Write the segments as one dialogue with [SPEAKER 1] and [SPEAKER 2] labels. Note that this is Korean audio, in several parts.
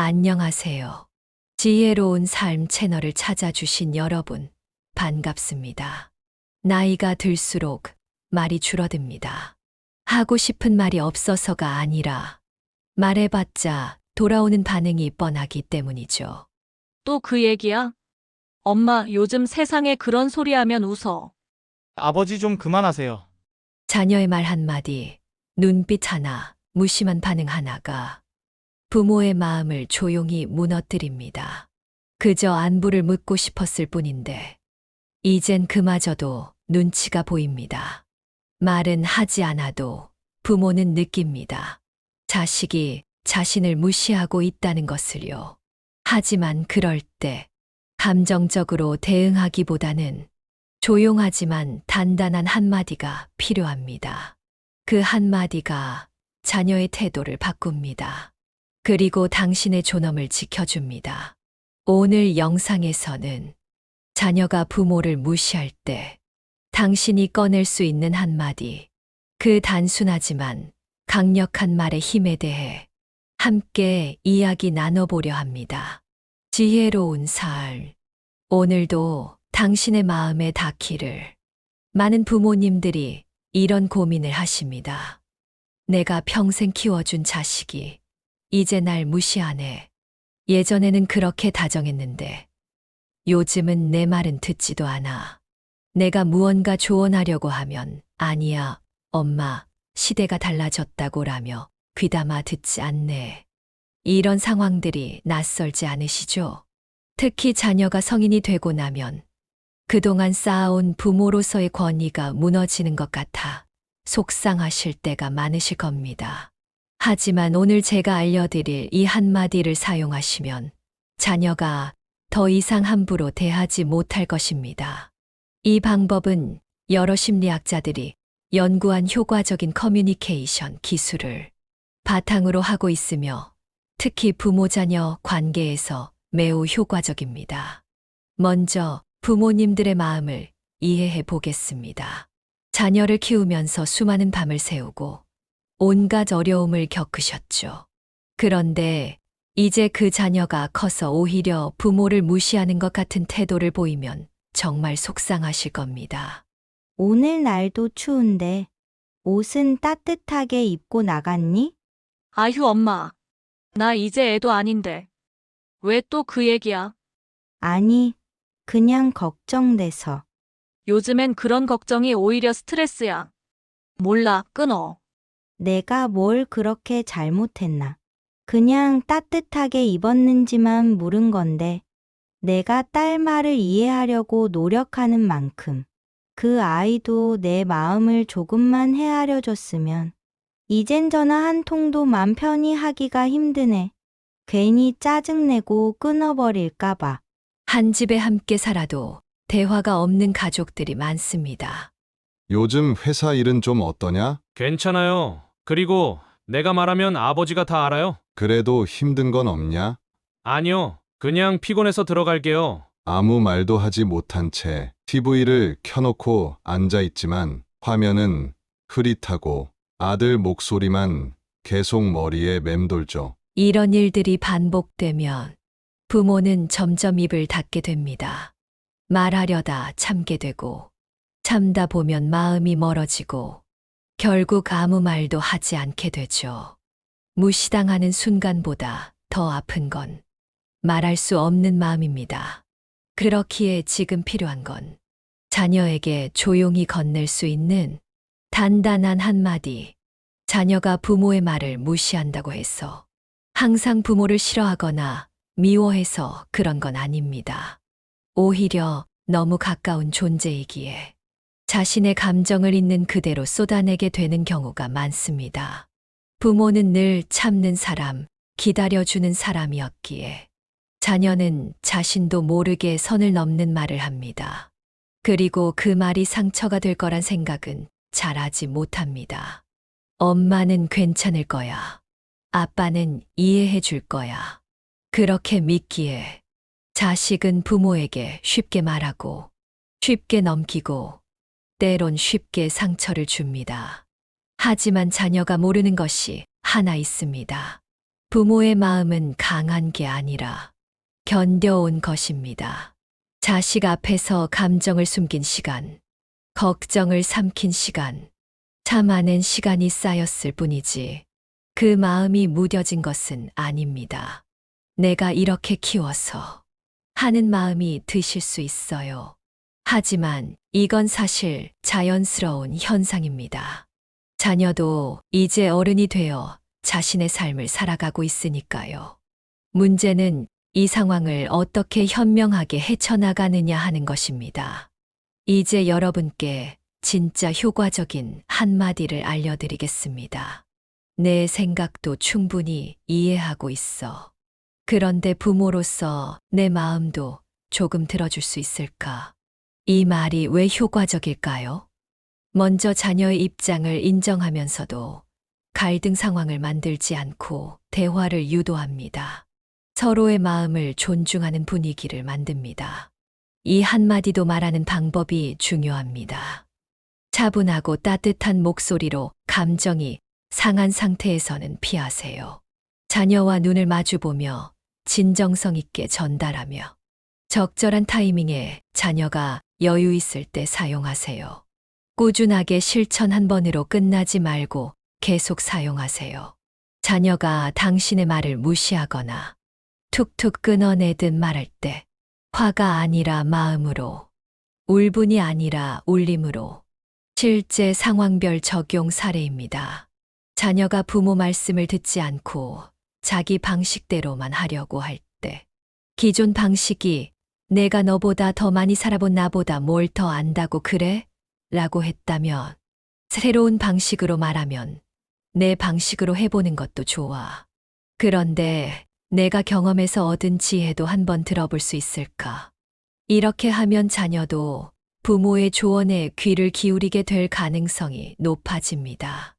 [SPEAKER 1] 안녕하세요. 지혜로운 삶 채널을 찾아주신 여러분, 반갑습니다. 나이가 들수록 말이 줄어듭니다. 하고 싶은 말이 없어서가 아니라 말해봤자 돌아오는 반응이 뻔하기 때문이죠.
[SPEAKER 2] 또 그 얘기야? 엄마, 요즘 세상에 그런 소리 하면 웃어.
[SPEAKER 3] 아버지 좀 그만하세요.
[SPEAKER 1] 자녀의 말 한마디, 눈빛 하나, 무심한 반응 하나가 부모의 마음을 조용히 무너뜨립니다. 그저 안부를 묻고 싶었을 뿐인데, 이젠 그마저도 눈치가 보입니다. 말은 하지 않아도 부모는 느낍니다. 자식이 자신을 무시하고 있다는 것을요. 하지만 그럴 때 감정적으로 대응하기보다는 조용하지만 단단한 한마디가 필요합니다. 그 한마디가 자녀의 태도를 바꿉니다. 그리고 당신의 존엄을 지켜줍니다. 오늘 영상에서는 자녀가 부모를 무시할 때 당신이 꺼낼 수 있는 한마디, 그 단순하지만 강력한 말의 힘에 대해 함께 이야기 나눠보려 합니다. 지혜로운 삶. 오늘도 당신의 마음에 닿기를. 많은 부모님들이 이런 고민을 하십니다. 내가 평생 키워준 자식이 이제 날 무시하네. 예전에는 그렇게 다정했는데 요즘은 내 말은 듣지도 않아. 내가 무언가 조언하려고 하면 아니야, 엄마, 시대가 달라졌다고라며 귀담아 듣지 않네. 이런 상황들이 낯설지 않으시죠? 특히 자녀가 성인이 되고 나면 그동안 쌓아온 부모로서의 권위가 무너지는 것 같아 속상하실 때가 많으실 겁니다. 하지만 오늘 제가 알려드릴 이 한마디를 사용하시면 자녀가 더 이상 함부로 대하지 못할 것입니다. 이 방법은 여러 심리학자들이 연구한 효과적인 커뮤니케이션 기술을 바탕으로 하고 있으며 특히 부모-자녀 관계에서 매우 효과적입니다. 먼저 부모님들의 마음을 이해해 보겠습니다. 자녀를 키우면서 수많은 밤을 새우고 온갖 어려움을 겪으셨죠. 그런데 이제 그 자녀가 커서 오히려 부모를 무시하는 것 같은 태도를 보이면 정말 속상하실 겁니다.
[SPEAKER 4] 오늘 날도 추운데 옷은 따뜻하게 입고 나갔니?
[SPEAKER 2] 아휴, 엄마. 나 이제 애도 아닌데. 왜 또 그 얘기야?
[SPEAKER 4] 아니, 그냥 걱정돼서.
[SPEAKER 2] 요즘엔 그런 걱정이 오히려 스트레스야. 몰라, 끊어.
[SPEAKER 4] 내가 뭘 그렇게 잘못했나. 그냥 따뜻하게 입었는지만 물은 건데, 내가 딸 말을 이해하려고 노력하는 만큼 그 아이도 내 마음을 조금만 헤아려 줬으면 이젠 전화 한 통도 맘 편히 하기가 힘드네. 괜히 짜증내고 끊어버릴까봐.
[SPEAKER 1] 한 집에 함께 살아도 대화가 없는 가족들이 많습니다.
[SPEAKER 5] 요즘 회사 일은 좀 어떠냐?
[SPEAKER 6] 괜찮아요. 그리고 내가 말하면 아버지가 다 알아요.
[SPEAKER 5] 그래도 힘든 건 없냐?
[SPEAKER 6] 아니요. 그냥 피곤해서 들어갈게요.
[SPEAKER 5] 아무 말도 하지 못한 채 TV를 켜놓고 앉아 있지만 화면은 흐릿하고 아들 목소리만 계속 머리에 맴돌죠.
[SPEAKER 1] 이런 일들이 반복되면 부모는 점점 입을 닫게 됩니다. 말하려다 참게 되고 참다 보면 마음이 멀어지고 결국 아무 말도 하지 않게 되죠. 무시당하는 순간보다 더 아픈 건 말할 수 없는 마음입니다. 그렇기에 지금 필요한 건 자녀에게 조용히 건넬 수 있는 단단한 한마디. 자녀가 부모의 말을 무시한다고 해서 항상 부모를 싫어하거나 미워해서 그런 건 아닙니다. 오히려 너무 가까운 존재이기에 자신의 감정을 있는 그대로 쏟아내게 되는 경우가 많습니다. 부모는 늘 참는 사람, 기다려주는 사람이었기에 자녀는 자신도 모르게 선을 넘는 말을 합니다. 그리고 그 말이 상처가 될 거란 생각은 잘 하지 못합니다. 엄마는 괜찮을 거야. 아빠는 이해해 줄 거야. 그렇게 믿기에 자식은 부모에게 쉽게 말하고 쉽게 넘기고 때론 쉽게 상처를 줍니다. 하지만 자녀가 모르는 것이 하나 있습니다. 부모의 마음은 강한 게 아니라 견뎌온 것입니다. 자식 앞에서 감정을 숨긴 시간, 걱정을 삼킨 시간, 참아낸 시간이 쌓였을 뿐이지 그 마음이 무뎌진 것은 아닙니다. 내가 이렇게 키워서 하는 마음이 드실 수 있어요. 하지만 이건 사실 자연스러운 현상입니다. 자녀도 이제 어른이 되어 자신의 삶을 살아가고 있으니까요. 문제는 이 상황을 어떻게 현명하게 헤쳐나가느냐 하는 것입니다. 이제 여러분께 진짜 효과적인 한마디를 알려드리겠습니다. 내 생각도 충분히 이해하고 있어. 그런데 부모로서 내 마음도 조금 들어줄 수 있을까? 이 말이 왜 효과적일까요? 먼저 자녀의 입장을 인정하면서도 갈등 상황을 만들지 않고 대화를 유도합니다. 서로의 마음을 존중하는 분위기를 만듭니다. 이 한마디도 말하는 방법이 중요합니다. 차분하고 따뜻한 목소리로 감정이 상한 상태에서는 피하세요. 자녀와 눈을 마주보며 진정성 있게 전달하며 적절한 타이밍에 자녀가 여유 있을 때 사용하세요. 꾸준하게 실천 한 번으로 끝나지 말고 계속 사용하세요. 자녀가 당신의 말을 무시하거나 툭툭 끊어내듯 말할 때 화가 아니라 마음으로, 울분이 아니라 울림으로, 실제 상황별 적용 사례입니다. 자녀가 부모 말씀을 듣지 않고 자기 방식대로만 하려고 할 때, 기존 방식이 내가 너보다 더 많이 살아본 나보다 뭘 더 안다고 그래? 라고 했다면, 새로운 방식으로 말하면 내 방식으로 해보는 것도 좋아. 그런데 내가 경험에서 얻은 지혜도 한번 들어볼 수 있을까? 이렇게 하면 자녀도 부모의 조언에 귀를 기울이게 될 가능성이 높아집니다.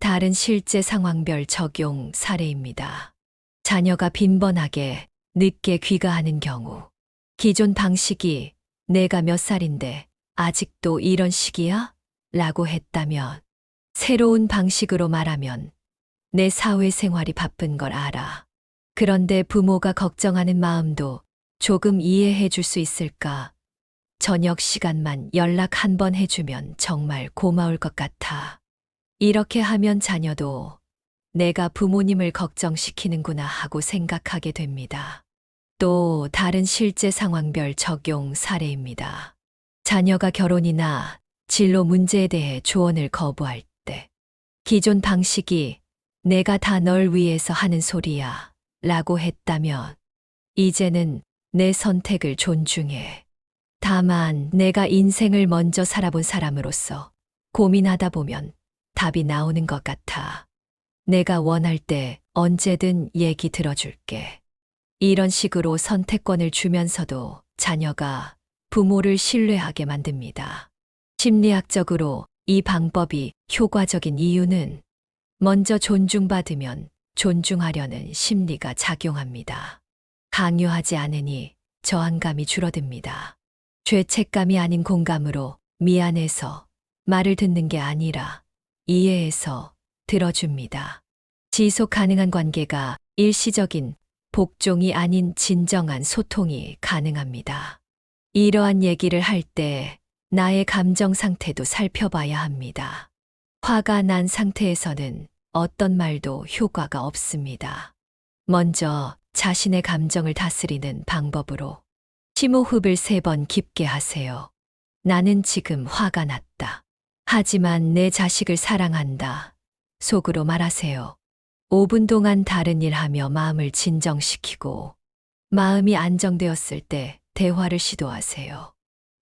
[SPEAKER 1] 다른 실제 상황별 적용 사례입니다. 자녀가 빈번하게 늦게 귀가하는 경우, 기존 방식이 내가 몇 살인데 아직도 이런 식이야? 라고 했다면, 새로운 방식으로 말하면 내 사회생활이 바쁜 걸 알아. 그런데 부모가 걱정하는 마음도 조금 이해해 줄 수 있을까? 저녁 시간만 연락 한 번 해주면 정말 고마울 것 같아. 이렇게 하면 자녀도 내가 부모님을 걱정시키는구나 하고 생각하게 됩니다. 또 다른 실제 상황별 적용 사례입니다. 자녀가 결혼이나 진로 문제에 대해 조언을 거부할 때, 기존 방식이 내가 다 널 위해서 하는 소리야 라고 했다면, 이제는 내 선택을 존중해. 다만 내가 인생을 먼저 살아본 사람으로서 고민하다 보면 답이 나오는 것 같아. 내가 원할 때 언제든 얘기 들어줄게. 이런 식으로 선택권을 주면서도 자녀가 부모를 신뢰하게 만듭니다. 심리학적으로 이 방법이 효과적인 이유는 먼저 존중받으면 존중하려는 심리가 작용합니다. 강요하지 않으니 저항감이 줄어듭니다. 죄책감이 아닌 공감으로 미안해서 말을 듣는 게 아니라 이해해서 들어줍니다. 지속 가능한 관계가 일시적인 복종이 아닌 진정한 소통이 가능합니다. 이러한 얘기를 할 때 나의 감정 상태도 살펴봐야 합니다. 화가 난 상태에서는 어떤 말도 효과가 없습니다. 먼저 자신의 감정을 다스리는 방법으로 심호흡을 3번 깊게 하세요. 나는 지금 화가 났다. 하지만 내 자식을 사랑한다. 속으로 말하세요. 5분 동안 다른 일 하며 마음을 진정시키고 마음이 안정되었을 때 대화를 시도하세요.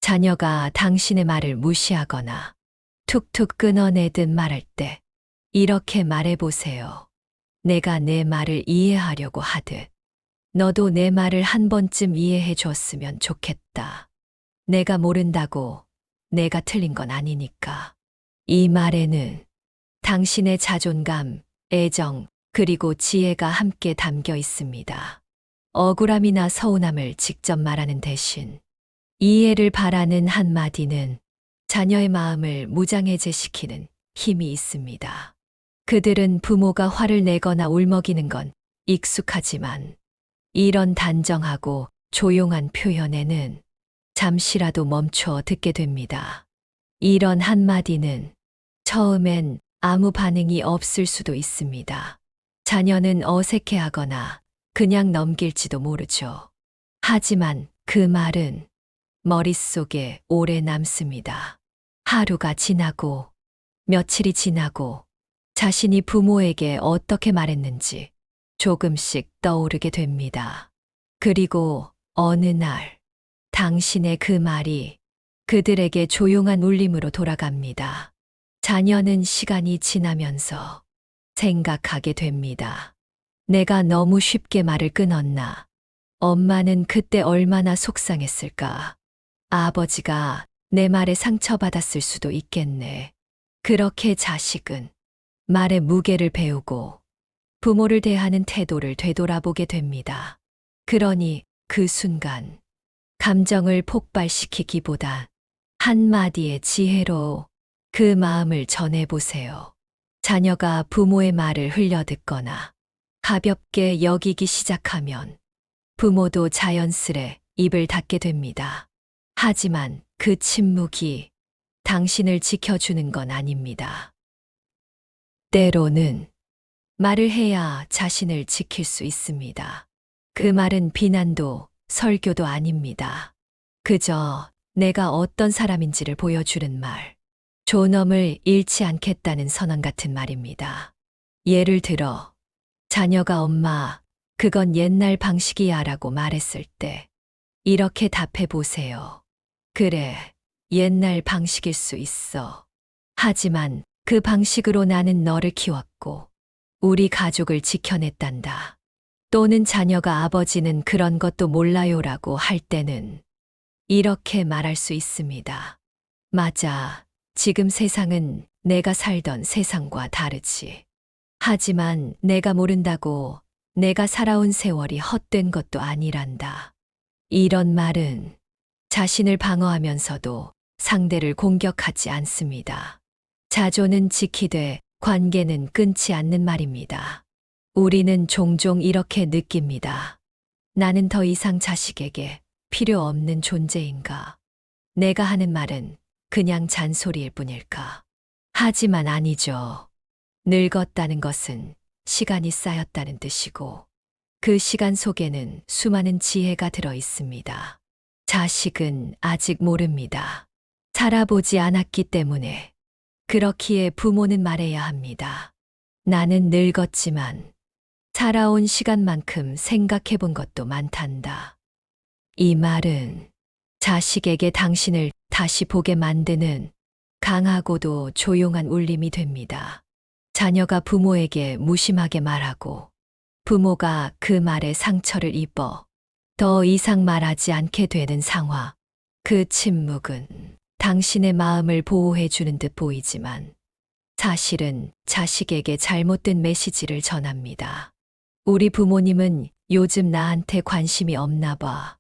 [SPEAKER 1] 자녀가 당신의 말을 무시하거나 툭툭 끊어내듯 말할 때 이렇게 말해보세요. 내가 내 말을 이해하려고 하듯 너도 내 말을 한 번쯤 이해해 줬으면 좋겠다. 내가 모른다고 내가 틀린 건 아니니까. 이 말에는 당신의 자존감, 애정, 그리고 지혜가 함께 담겨 있습니다. 억울함이나 서운함을 직접 말하는 대신 이해를 바라는 한마디는 자녀의 마음을 무장해제시키는 힘이 있습니다. 그들은 부모가 화를 내거나 울먹이는 건 익숙하지만 이런 단정하고 조용한 표현에는 잠시라도 멈춰 듣게 됩니다. 이런 한마디는 처음엔 아무 반응이 없을 수도 있습니다. 자녀는 어색해하거나 그냥 넘길지도 모르죠. 하지만 그 말은 머릿속에 오래 남습니다. 하루가 지나고 며칠이 지나고 자신이 부모에게 어떻게 말했는지 조금씩 떠오르게 됩니다. 그리고 어느 날 당신의 그 말이 그들에게 조용한 울림으로 돌아갑니다. 자녀는 시간이 지나면서 생각하게 됩니다. 내가 너무 쉽게 말을 끊었나? 엄마는 그때 얼마나 속상했을까? 아버지가 내 말에 상처받았을 수도 있겠네. 그렇게 자식은 말의 무게를 배우고 부모를 대하는 태도를 되돌아보게 됩니다. 그러니 그 순간 감정을 폭발시키기보다 한마디의 지혜로 그 마음을 전해보세요. 자녀가 부모의 말을 흘려듣거나 가볍게 여기기 시작하면 부모도 자연스레 입을 닫게 됩니다. 하지만 그 침묵이 당신을 지켜주는 건 아닙니다. 때로는 말을 해야 자신을 지킬 수 있습니다. 그 말은 비난도 설교도 아닙니다. 그저 내가 어떤 사람인지를 보여주는 말, 존엄을 잃지 않겠다는 선언 같은 말입니다. 예를 들어, 자녀가 엄마, 그건 옛날 방식이야 라고 말했을 때, 이렇게 답해 보세요. 그래, 옛날 방식일 수 있어. 하지만 그 방식으로 나는 너를 키웠고, 우리 가족을 지켜냈단다. 또는 자녀가 아버지는 그런 것도 몰라요라고 할 때는 이렇게 말할 수 있습니다. 맞아. 지금 세상은 내가 살던 세상과 다르지. 하지만 내가 모른다고 내가 살아온 세월이 헛된 것도 아니란다. 이런 말은 자신을 방어하면서도 상대를 공격하지 않습니다. 자존은 지키되 관계는 끊지 않는 말입니다. 우리는 종종 이렇게 느낍니다. 나는 더 이상 자식에게 필요 없는 존재인가? 내가 하는 말은 그냥 잔소리일 뿐일까? 하지만 아니죠. 늙었다는 것은 시간이 쌓였다는 뜻이고, 그 시간 속에는 수많은 지혜가 들어 있습니다. 자식은 아직 모릅니다. 살아보지 않았기 때문에. 그렇기에 부모는 말해야 합니다. 나는 늙었지만 살아온 시간만큼 생각해 본 것도 많단다. 이 말은 자식에게 당신을 다시 보게 만드는 강하고도 조용한 울림이 됩니다. 자녀가 부모에게 무심하게 말하고 부모가 그 말에 상처를 입어 더 이상 말하지 않게 되는 상황. 그 침묵은 당신의 마음을 보호해 주는 듯 보이지만 사실은 자식에게 잘못된 메시지를 전합니다. 우리 부모님은 요즘 나한테 관심이 없나 봐.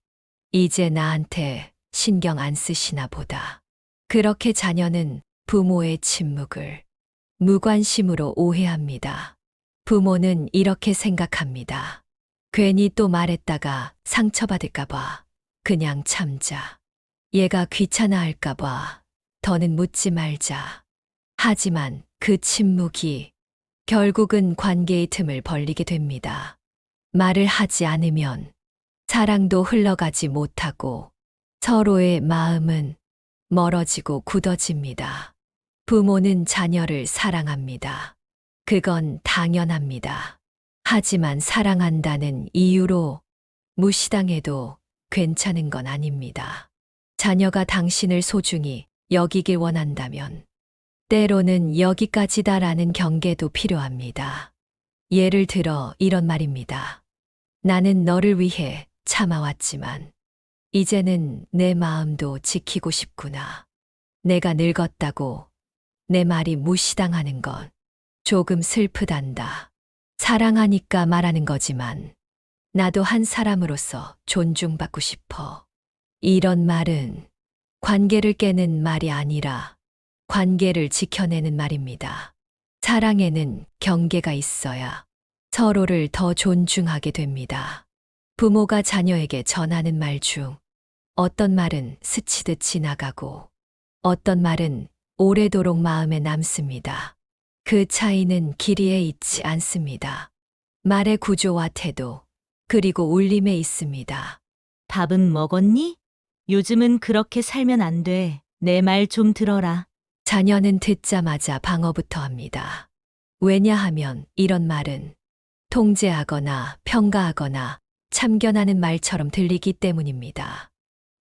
[SPEAKER 1] 이제 나한테 신경 안 쓰시나 보다. 그렇게 자녀는 부모의 침묵을 무관심으로 오해합니다. 부모는 이렇게 생각합니다. 괜히 또 말했다가 상처받을까 봐 그냥 참자. 얘가 귀찮아할까 봐 더는 묻지 말자. 하지만 그 침묵이 결국은 관계의 틈을 벌리게 됩니다. 말을 하지 않으면 사랑도 흘러가지 못하고 서로의 마음은 멀어지고 굳어집니다. 부모는 자녀를 사랑합니다. 그건 당연합니다. 하지만 사랑한다는 이유로 무시당해도 괜찮은 건 아닙니다. 자녀가 당신을 소중히 여기길 원한다면 때로는 여기까지다라는 경계도 필요합니다. 예를 들어 이런 말입니다. 나는 너를 위해 참아왔지만 이제는 내 마음도 지키고 싶구나. 내가 늙었다고 내 말이 무시당하는 건 조금 슬프단다. 사랑하니까 말하는 거지만 나도 한 사람으로서 존중받고 싶어. 이런 말은 관계를 깨는 말이 아니라 관계를 지켜내는 말입니다. 사랑에는 경계가 있어야 서로를 더 존중하게 됩니다. 부모가 자녀에게 전하는 말 중 어떤 말은 스치듯 지나가고 어떤 말은 오래도록 마음에 남습니다. 그 차이는 길이에 있지 않습니다. 말의 구조와 태도, 그리고 울림에 있습니다.
[SPEAKER 7] 밥은 먹었니? 요즘은 그렇게 살면 안 돼. 내 말 좀 들어라.
[SPEAKER 1] 자녀는 듣자마자 방어부터 합니다. 왜냐하면 이런 말은 통제하거나 평가하거나 참견하는 말처럼 들리기 때문입니다.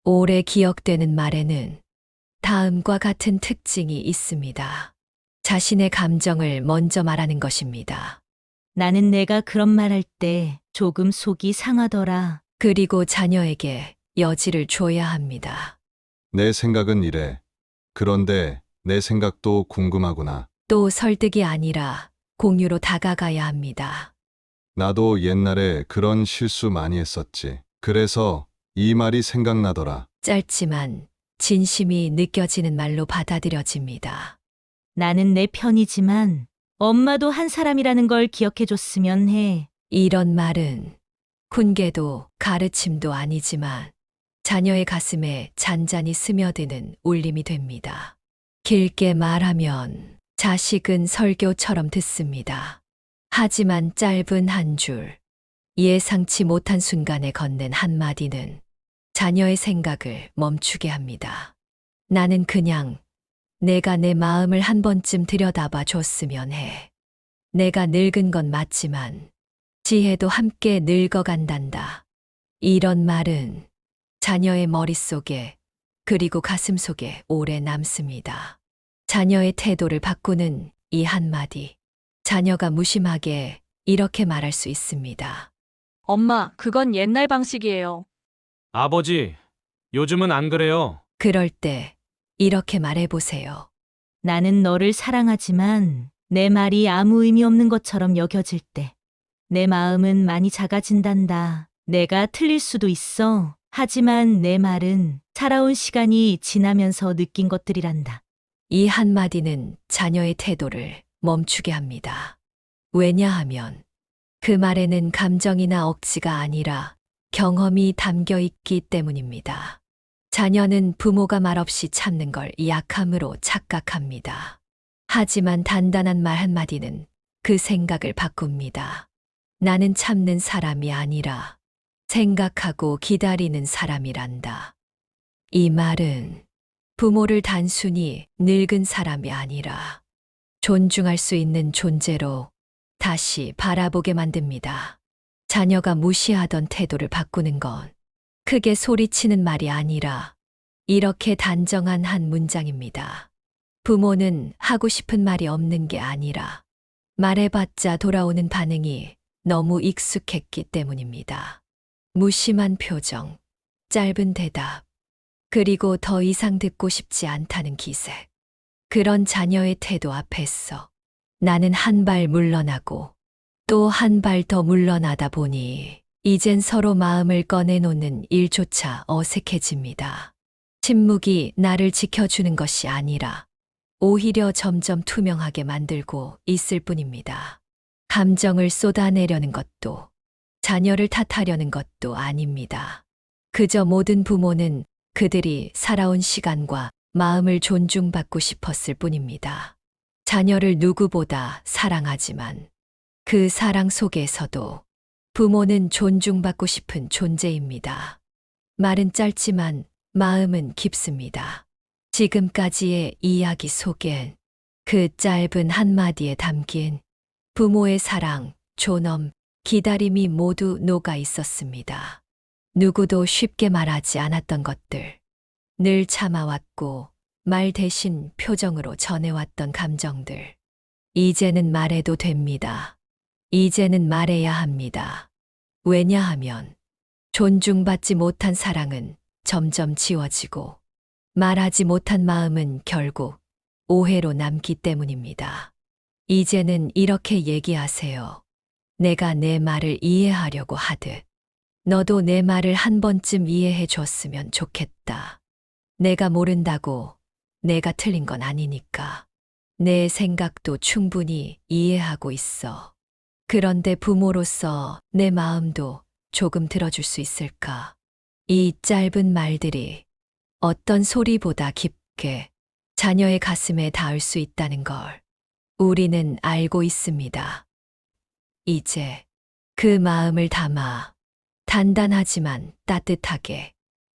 [SPEAKER 1] 오래 기억되는 말에는 다음과 같은 특징이 있습니다. 자신의 감정을 먼저 말하는 것입니다.
[SPEAKER 7] 나는 내가 그런 말 할 때 조금 속이 상하더라.
[SPEAKER 1] 그리고 자녀에게 여지를 줘야 합니다.
[SPEAKER 5] 내 생각은 이래. 그런데 내 생각도 궁금하구나.
[SPEAKER 1] 또 설득이 아니라 공유로 다가가야 합니다.
[SPEAKER 5] 나도 옛날에 그런 실수 많이 했었지. 그래서 이 말이 생각나더라.
[SPEAKER 1] 짧지만 진심이 느껴지는 말로 받아들여집니다.
[SPEAKER 7] 나는 내 편이지만 엄마도 한 사람이라는 걸 기억해 줬으면 해.
[SPEAKER 1] 이런 말은 훈계도 가르침도 아니지만 자녀의 가슴에 잔잔히 스며드는 울림이 됩니다. 길게 말하면 자식은 설교처럼 듣습니다. 하지만 짧은 한 줄, 예상치 못한 순간에 건넨 한마디는 자녀의 생각을 멈추게 합니다. 나는 그냥 내가 내 마음을 한 번쯤 들여다봐 줬으면 해. 내가 늙은 건 맞지만 지혜도 함께 늙어간단다. 이런 말은 자녀의 머릿속에 그리고 가슴 속에 오래 남습니다. 자녀의 태도를 바꾸는 이 한마디. 자녀가 무심하게 이렇게 말할 수 있습니다.
[SPEAKER 2] 엄마, 그건 옛날 방식이에요.
[SPEAKER 6] 아버지, 요즘은 안 그래요.
[SPEAKER 1] 그럴 때 이렇게 말해보세요.
[SPEAKER 7] 나는 너를 사랑하지만 내 말이 아무 의미 없는 것처럼 여겨질 때 내 마음은 많이 작아진단다. 내가 틀릴 수도 있어. 하지만 내 말은 살아온 시간이 지나면서 느낀 것들이란다.
[SPEAKER 1] 이 한마디는 자녀의 태도를 멈추게 합니다. 왜냐하면 그 말에는 감정이나 억지가 아니라 경험이 담겨 있기 때문입니다. 자녀는 부모가 말없이 참는 걸 약함으로 착각합니다. 하지만 단단한 말 한마디는 그 생각을 바꿉니다. 나는 참는 사람이 아니라 생각하고 기다리는 사람이란다. 이 말은 부모를 단순히 늙은 사람이 아니라 존중할 수 있는 존재로 다시 바라보게 만듭니다. 자녀가 무시하던 태도를 바꾸는 건 크게 소리치는 말이 아니라 이렇게 단정한 한 문장입니다. 부모는 하고 싶은 말이 없는 게 아니라 말해봤자 돌아오는 반응이 너무 익숙했기 때문입니다. 무심한 표정, 짧은 대답, 그리고 더 이상 듣고 싶지 않다는 기색. 그런 자녀의 태도 앞에서 나는 한 발 물러나고 또 한 발 더 물러나다 보니 이젠 서로 마음을 꺼내놓는 일조차 어색해집니다. 침묵이 나를 지켜주는 것이 아니라 오히려 점점 투명하게 만들고 있을 뿐입니다. 감정을 쏟아내려는 것도 자녀를 탓하려는 것도 아닙니다. 그저 모든 부모는 그들이 살아온 시간과 마음을 존중받고 싶었을 뿐입니다. 자녀를 누구보다 사랑하지만 그 사랑 속에서도 부모는 존중받고 싶은 존재입니다. 말은 짧지만 마음은 깊습니다. 지금까지의 이야기 속엔 그 짧은 한마디에 담긴 부모의 사랑, 존엄, 기다림이 모두 녹아 있었습니다. 누구도 쉽게 말하지 않았던 것들, 늘 참아왔고 말 대신 표정으로 전해왔던 감정들. 이제는 말해도 됩니다. 이제는 말해야 합니다. 왜냐하면 존중받지 못한 사랑은 점점 지워지고 말하지 못한 마음은 결국 오해로 남기 때문입니다. 이제는 이렇게 얘기하세요. 내가 내 말을 이해하려고 하듯 너도 내 말을 한 번쯤 이해해 줬으면 좋겠다. 내가 모른다고 내가 틀린 건 아니니까. 내 생각도 충분히 이해하고 있어. 그런데 부모로서 내 마음도 조금 들어줄 수 있을까? 이 짧은 말들이 어떤 소리보다 깊게 자녀의 가슴에 닿을 수 있다는 걸 우리는 알고 있습니다. 이제 그 마음을 담아 단단하지만 따뜻하게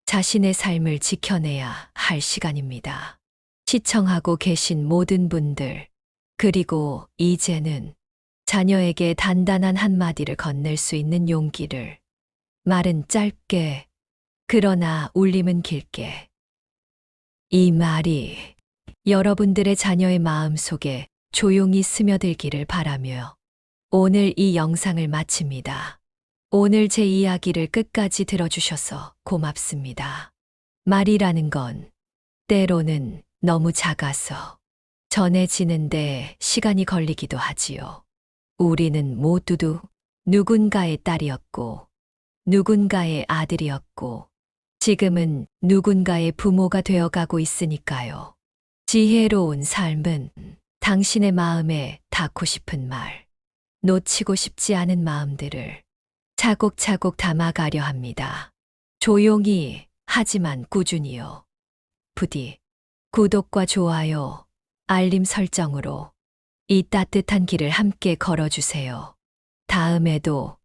[SPEAKER 1] 자신의 삶을 지켜내야 할 시간입니다. 시청하고 계신 모든 분들, 그리고 이제는 자녀에게 단단한 한마디를 건넬 수 있는 용기를, 말은 짧게, 그러나 울림은 길게. 이 말이 여러분들의 자녀의 마음 속에 조용히 스며들기를 바라며 오늘 이 영상을 마칩니다. 오늘 제 이야기를 끝까지 들어주셔서 고맙습니다. 말이라는 건 때로는 너무 작아서 전해지는데 시간이 걸리기도 하지요. 우리는 모두도 누군가의 딸이었고, 누군가의 아들이었고, 지금은 누군가의 부모가 되어가고 있으니까요. 지혜로운 삶은 당신의 마음에 닿고 싶은 말, 놓치고 싶지 않은 마음들을 차곡차곡 담아가려 합니다. 조용히 하지만 꾸준히요. 부디 구독과 좋아요, 알림 설정으로 이 따뜻한 길을 함께 걸어주세요. 다음에도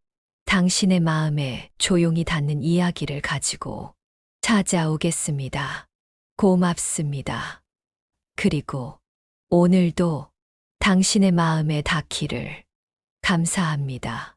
[SPEAKER 1] 당신의 마음에 조용히 닿는 이야기를 가지고 찾아오겠습니다. 고맙습니다. 그리고 오늘도 당신의 마음에 닿기를 감사합니다.